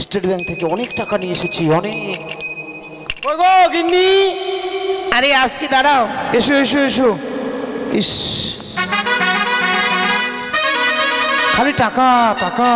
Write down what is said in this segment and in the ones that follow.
State bank থেকে অনেক টাকা নিয়ে এসেছি, অনেক। ওই গো গিন্নি, আরে আসছি, দাঁড়াও। এসো এসো এসো। ইস, খালি টাকা টাকা।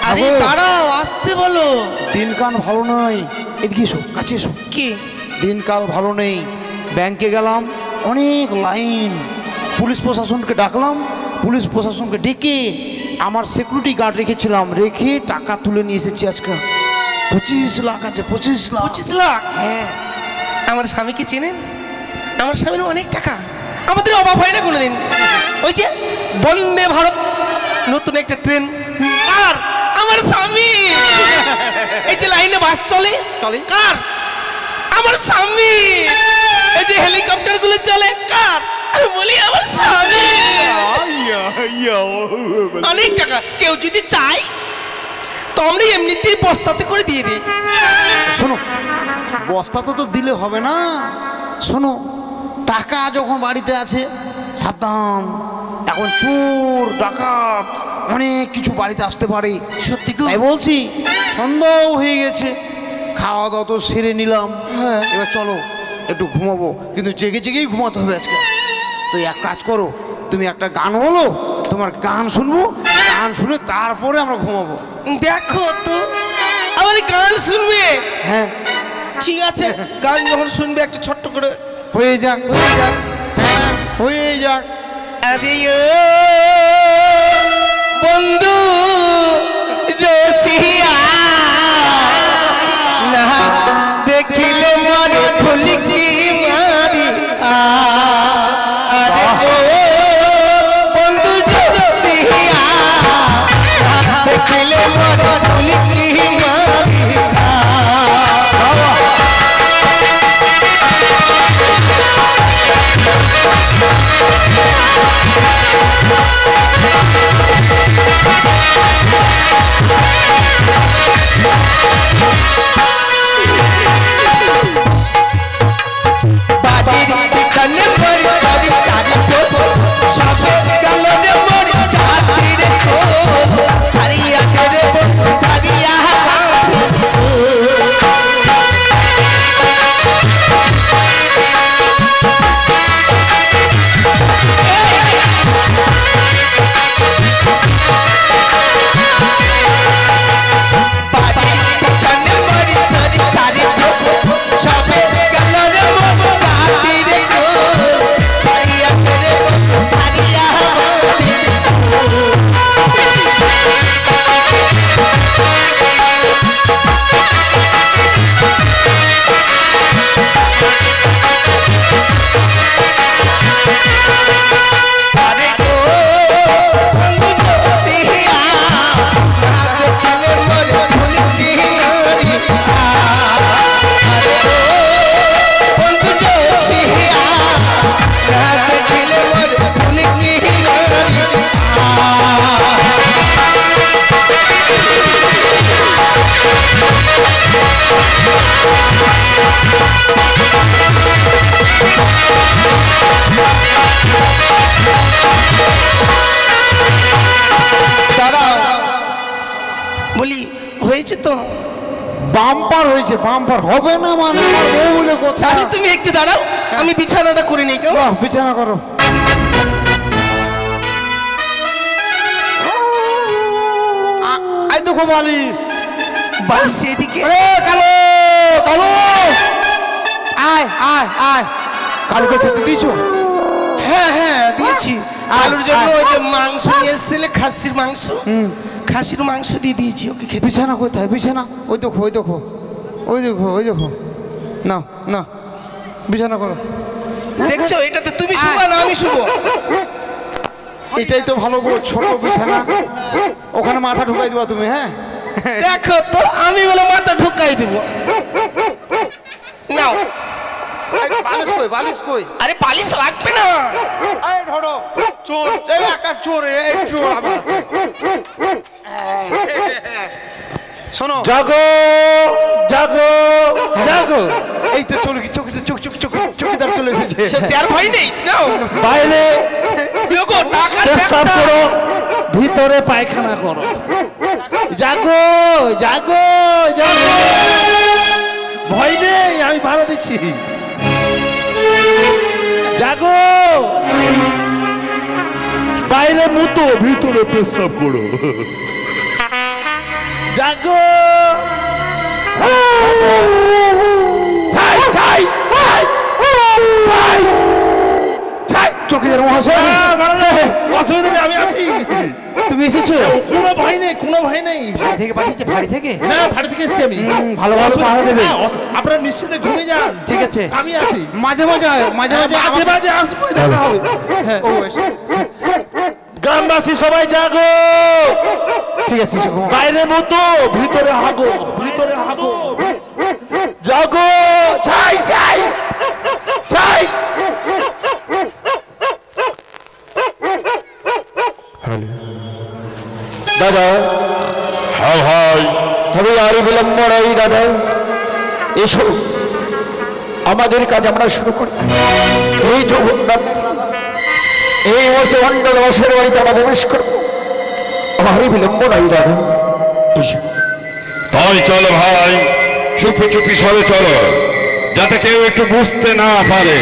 আরে দাঁড়াও, আসতে বলো। দিনকাল ভালো নয়, এদিকে এসো, কাছে এসো। কি? দিনকাল ভালো নেই। ব্যাংকে গেলাম, অনেক লাইন। পুলিশ প্রশাসনকে ডাকলাম, পুলিশ প্রশাসনকে ডেকে আমার সিকিউরিটি গার্ড রেখেছিলাম, রেখে টাকা তুলে নিয়ে এসেছি আজকে। 25 লাখ আছে, 25 লাখ। 25 লাখ? হ্যাঁ। আমার স্বামীকে চেনেন? আমার স্বামীর অনেক টাকা, আমাদের অভাব হয় না কোনোদিন। ওই যে বন্দে ভারত নতুন একটা ট্রেন, কার? আমার স্বামী। এই যে লাইনে বাস চলে, কার? আমার স্বামী। এই যে হেলিকপ্টার গুলো চলে, কার? আমি বলি আমার স্বামী। অনেক টাকা। কেউ যদি চায় তো আমরা এমনিতেই বস্তাতে করে দিয়ে দিই। শোনো, বস্তাতে তো দিলে হবে না। শোনো, টাকা যখন বাড়িতে আছে সাবধান। এখন চোর ডাকাত অনেক কিছু বাড়িতে আসতে পারে। সত্যি গো? তাই বলছি, সন্ধ্যাও হয়ে গেছে, খাওয়া দাওয়া তো সেরে নিলাম। হ্যাঁ। এবার চলো একটু ঘুমাবো, কিন্তু জেগে জেগেই ঘুমাতে হবে আজকে। তো এক কাজ করো, তুমি একটা গান বলো, তোমার গান শুনবো, গান শুনে তারপরে আমরা ঘুমাবো। দেখো তো, আমার গান শুনবে? হ্যাঁ ঠিক আছে, গান যখন শুনবে একটা ছোট্ট করে হয়ে যাক, হয়ে যাক। হ্যাঁ হয়ে যাক। আরে ও বন্ধু রসিয়া, না দেখিলে মনে ফুলকি মারি। আরে ও বন্ধু রসিয়া, না দেখিলে মনে ফুলকি মারি। বলি হয়েছে তো? বাম্পার হয়েছে, বাম্পার হবে না মানে আমার বউ বলে কথা। তাহলে তুমি একটু দাঁড়াও, আমি বিছানাটা করে নিই। কেউ বিছানা করো। আই দেখো বালিশ, বালিশ এদিকে। কালো কালো, আয় আয় আয়। কালুকে খেতে দিয়েছো? হ্যাঁ হ্যাঁ দিয়েছি। কালুর জন্য ওই যে মাংস নিয়ে এসেছিলে, খাসির মাংস, খাসির মাংস দিয়ে দিয়েছি ওকে খেতে। বিছানা কোথায়? বিছানা ওই দেখো, ওই দেখো, ওই দেখো, ওই দেখো। না না, বিছানা করো। দেখছো, এটাতে তুমি শুবা না আমি শুবো? এটাই তো ভালো গো, ছোট বিছানা, ওখানে মাথা ঢুকাই দিবা তুমি। হ্যাঁ দেখো তো, আমি বলে মাথা ঢুকাই দেবো। নাও। বালিশ কই? বালিশ কই? আরে বালিশ লাগবে না। এই ধরো, চোর, এই একটা চোর, এই চোর আবার। শোনো, জাগো জাগো জাগো। এই তো চলে, চৌকিদার চলে এসেছে। সত্যি আর ভয় নেই। নাও বাইরে দেখো, টাকা পেশাব করো, ভিতরে পায়খানা করো। জাগো জাগো। জাগো, ভয় নেই, আমি ভাড়া দিচ্ছি। জাগো, বাইরে মুতো ভিতরে পেশাব করো। জাগো, ছাই ছাই ছাই ছাই। চকিদার মহাশয়, অসুবিধা নেই, আমি আছি। তুমি এসেছো? কোনো ভয় নেই, কোনো ভয় নেই। বাড়ি থেকে পাঠিয়েছে? বাড়ি থেকে? না, বাড়ি থেকে এসেছি আমি। ভালো ভালো পাহারা দেবে। আপনারা নিশ্চিন্তে ঘুমিয়ে যান। ঠিক আছে, আমি আছি। মাঝে মাঝে মাঝে মাঝে মাঝে মাঝে আসবো, দেখা হবে। গ্রামবাসী সবাই জাগো, ঠিক আছে, বাইরে মতো ভিতরে হাগো, ভিতরে হাগো। জাগো, ছাই ছাই ছাই। দাদা, হ্যাঁ ভাই, তবে আর বিলম্ব নয় দাদা, এসো আমাদের কাজ আমরা শুরু করি। এই তো এই মুহূর্তে মন্ডল বাসের বাড়িতে আমরা প্রবেশ করবো। আর বিলম্ব নয় দাদা, এসো। তাই চলো ভাই, চুপি চুপি সরে চলো, যাতে কেউ একটু বুঝতে না পারে।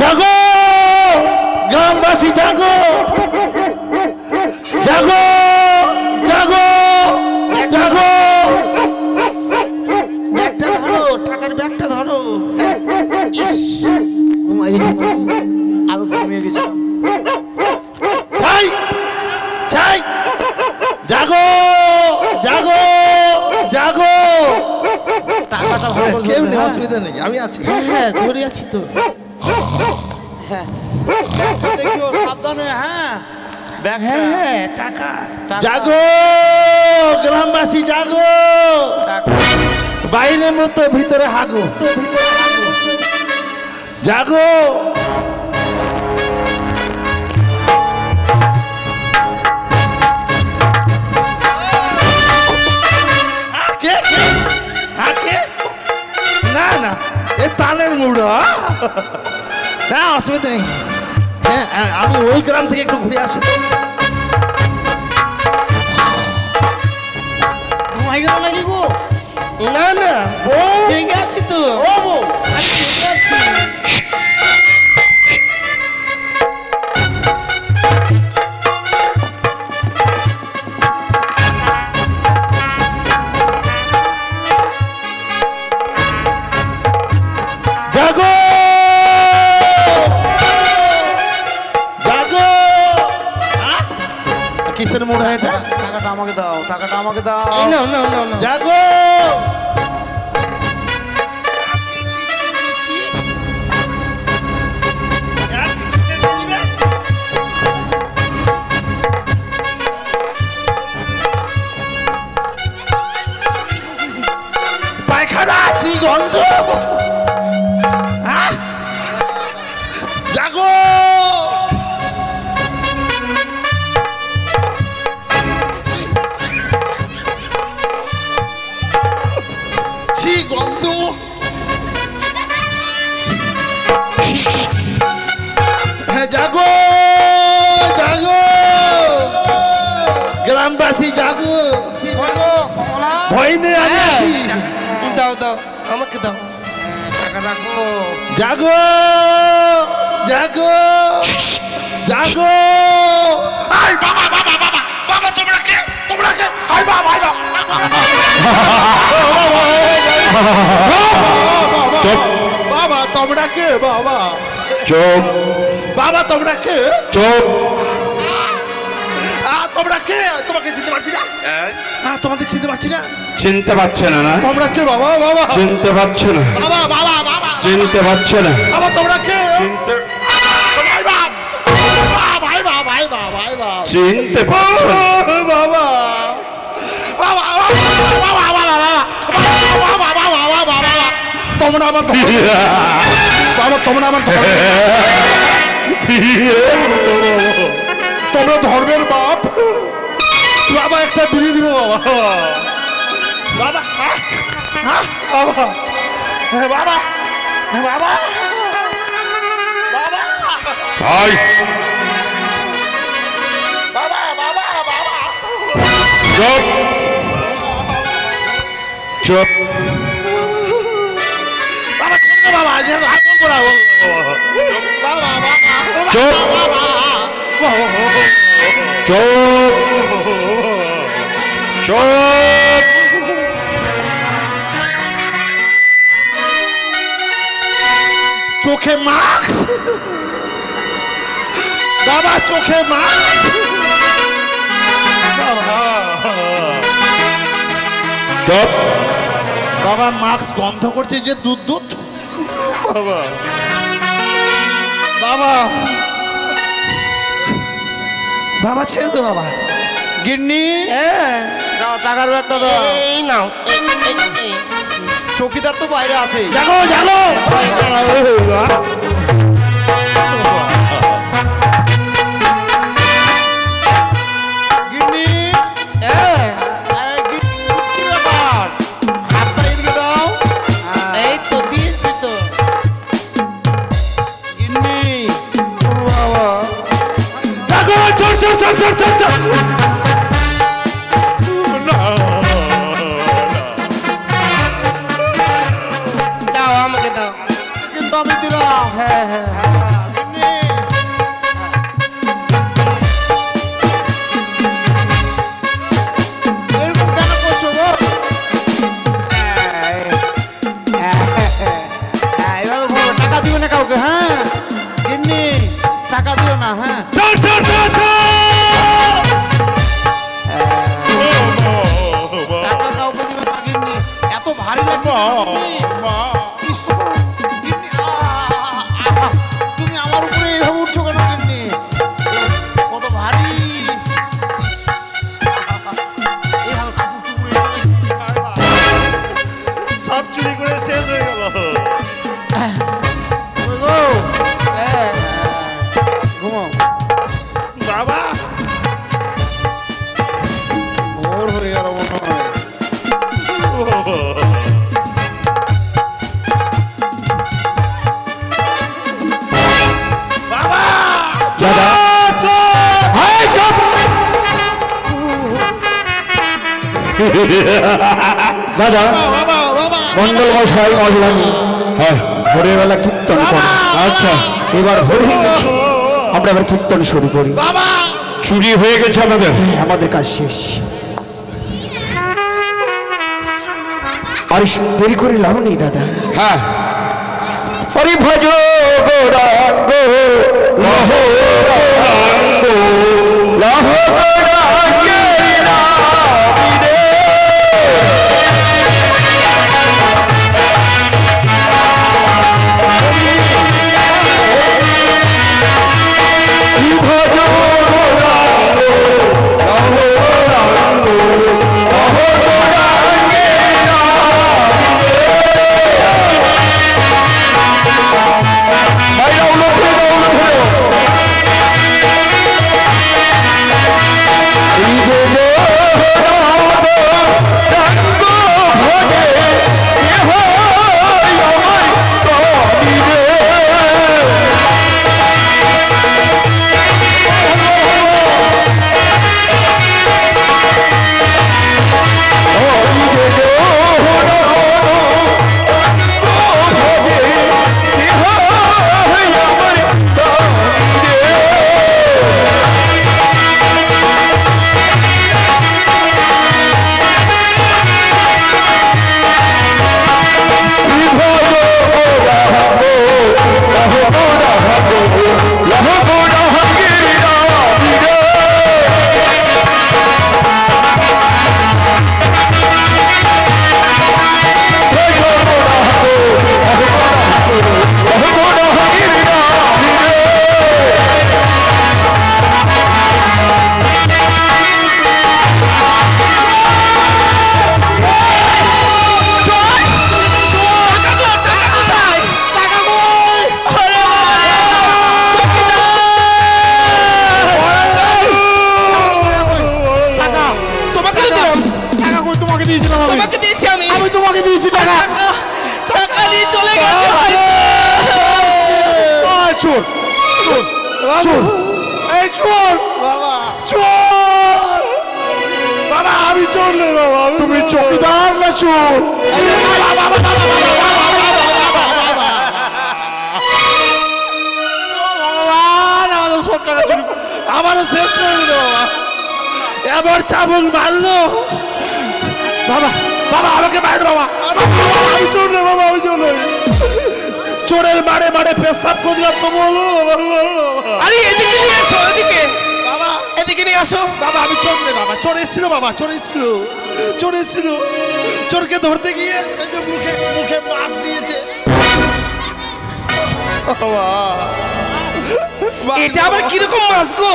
জাগো, গ্রামবাসী জাগো, জাগো, জাগো, জাগো। ব্যাগটা ধরো, টাকার ব্যাগটা ধরো। আমি ঘুমিয়ে গেছিলাম। ছাই ছাই, জাগো, জাগো, জাগো। টাকাটা ভালো করে কেউ ধরবে, নেই, হ্যাঁ? অসুবিধা নেই, আমি আছি। হ্যাঁ, ধরে আছি তো। দেখিও সাবধানে, হ্যাঁ? ব্যাগটা, হ্যাঁ, টাকা। টাকা, জাগো, গ্রামবাসী জাগো, টাকা। বাইরে মতো ভিতরে হাগো, জাগো। কে কে? কে? না না, এ তালের মুড়ো। না, অসুবিধা নেই। হ্যাঁ, আমি ওই গ্রাম থেকে একটু ঘুরে আসি তো। ঘুমাই গেল নাকি গো? না না, জেগে আছি তো। আমি জেগে আছি। জাগো, জাগো। কিসের মুড়া এটা? টাকাটা আমাকে দাও, টাকাটা আমাকে দাও। এই নাও, নাও, নাও, নাও। জাগো। পায়খানা আছি, গন্ধ। জাগো, ছি গন্ধ। হ্যাঁ, জাগো, জাগো, গ্রামবাসী জাগো, ভয় নেই, আমি আছি। দাও দাও, আমাকে দাও। টাকা রাখো। জাগো, জাগো, জাগো। আই বাবা, বাবা, বাবা, বাবা, তোমরা কে? তোমরা কে? আই বাবা, আই বাবা। চুপ বাবা, তোমরা কে? বাবা, চুপ বাবা, তোমরা কে? চুপ। তোমরা কে? তোমাকে চিনতে পারছি না। তোমাদের চিনতে পারছি না। চিনতে পারছে না? না তোমরা কে? বাবা, বাবা, চিনতে পারছে না? বাবা, বাবা, বাবা, চিনতে পারছে না? বাবা, তোমরা কে? চিনতে ভাই বাবা, ভাই বাবা, ভাই বাবা, ভাই বাবা, চিনতে পারছে না? বাবা, বাবা, বাবা, বাবা, তোমরা আমার বাবা, তোমরা আমার তোমরা ধর্মের বাপ। বাবা একটা বিড়ি দিব বাবা। বাবা বাবা বাবা বাবা ভাই বাবা বাবা বাবা চুপ চুপ বাবা বাবা যেন হাত বলবো না বাবা বাবা চুপ চুপ চুপ চোখে মাস্ক বাবা, চোখে মাস্ক বাবা, মাস্ক গন্ধ করছে যে দুধ দুধ বাবা বাবা বাবা ছেড়ে তো বাবা। গিন্নি হ্যাঁ দাও, টাকার ব্যাগটা দাও। এই নাও চৌকিদার তো বাইরে আছে। জাগো জাগো গিন্নি হ্যাঁ কি ব্যাপার? হাতটা এদিকে দাও। এই তো দিয়েছি তো। গিন্নি বাবা, জাগো, চল চল চল চল চল চল দাও আমাকে দাও। কিন্তু আমি দিলাম। হ্যাঁ হ্যাঁ গিন্নি এরকম কেন করছো গো? এভাবে করো, টাকা দিও না কাউকে। হ্যাঁ গিন্নি, টাকা দিও না। হ্যাঁ চল চল চল টাকা কাউকে দিবে না গিন্নি। এত ভারী লাগছে গিন্নি। ইস, গিন্নি, তুমি আমার উপরে এইভাবে উঠছো কেন গিন্নি? কত ভারী। ইস, এইভাবে কাপড় চুপড়ে সব চুরি করে শেষ হয়ে গেল। হ্যাঁ ঘুমাও। বাবা ভোর হয়ে গেল মনে হয়। বাবা দাদা হাই চুপ দাদা বাবা বাবা মন্ডল মশাই মজলানি হ্যাঁ ভোরের বেলা কীর্তন করে। আচ্ছা এবার ভোর হয়ে গেছে, আমরা এবার কীর্তন শুরু করি। বাবা চুরি হয়ে গেছে আমাদের। আমাদের কাজ শেষ, আর দেরি করে লাভ নেই দাদা। হ্যাঁ হরি ভজ গৌরাঙ্গ লহ গৌরাঙ্গ লহ গৌরাঙ্গের নামে রে। হরি ভজ গৌরাঙ্গ লহ গৌরাঙ্গ লহ গৌরাঙ্গের নামে রে। বাবু এই চোর বাবা চোর বাবা আমি চোর নই বাবা তুমি চৌকিদার না চোর আমারও শেষ করে দিল বাবা এবার চাবুক মারলো বাবা বাবা আমাকে মার বাবা আমি চোর নই বাবা আমি চোর নই চোরের মারে মারে পেশাব করে দিলাম তো বলো আরে এদিকে নিয়ে আসো এদিকে বাবা এদিকে নিয়ে আসো বাবা আমি চোর নই বাবা চোর এসেছিল বাবা চোর এসেছিল চোর এসেছিল চোরকে ধরতে গিয়ে এই যে মুখে মুখে মাছ দিয়েছে বাবা এটা আবার কিরকম মাছ গো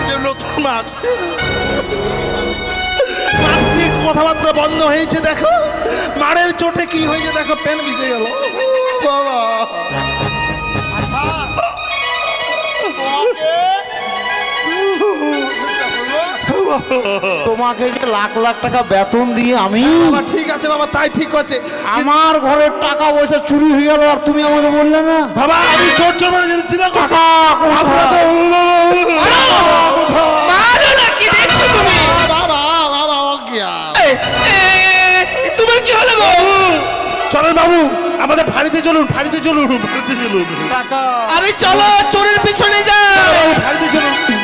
যে নতুন মাছ মাছ দিয়ে কথাবার্তা বন্ধ হয়েছে দেখো মারের চোটে কি হয়েছে দেখো পেন ভিজে গেল বাবা তোমাকে যে লাখ লাখ টাকা বেতন দিয়ে আমি বাবা ঠিক আছে বাবা তাই ঠিক আছে আমার ঘরের টাকা পয়সা চুরি হয়ে গেল আর তুমি আমাকে বললে না বাবা আমি চোর চোর মানে চিন্তা করছি টাকা মারো না কি দেখছো তুমি বাবা বাবা অজ্ঞান তোমার কি হলো গো চলেন বাবু আমাদের ফাঁড়িতে চলুন ফাঁড়িতে চলুন ফাঁড়িতে চলুন টাকা আরে চলো চোরের পিছনে যাও ফাঁড়িতে চলুন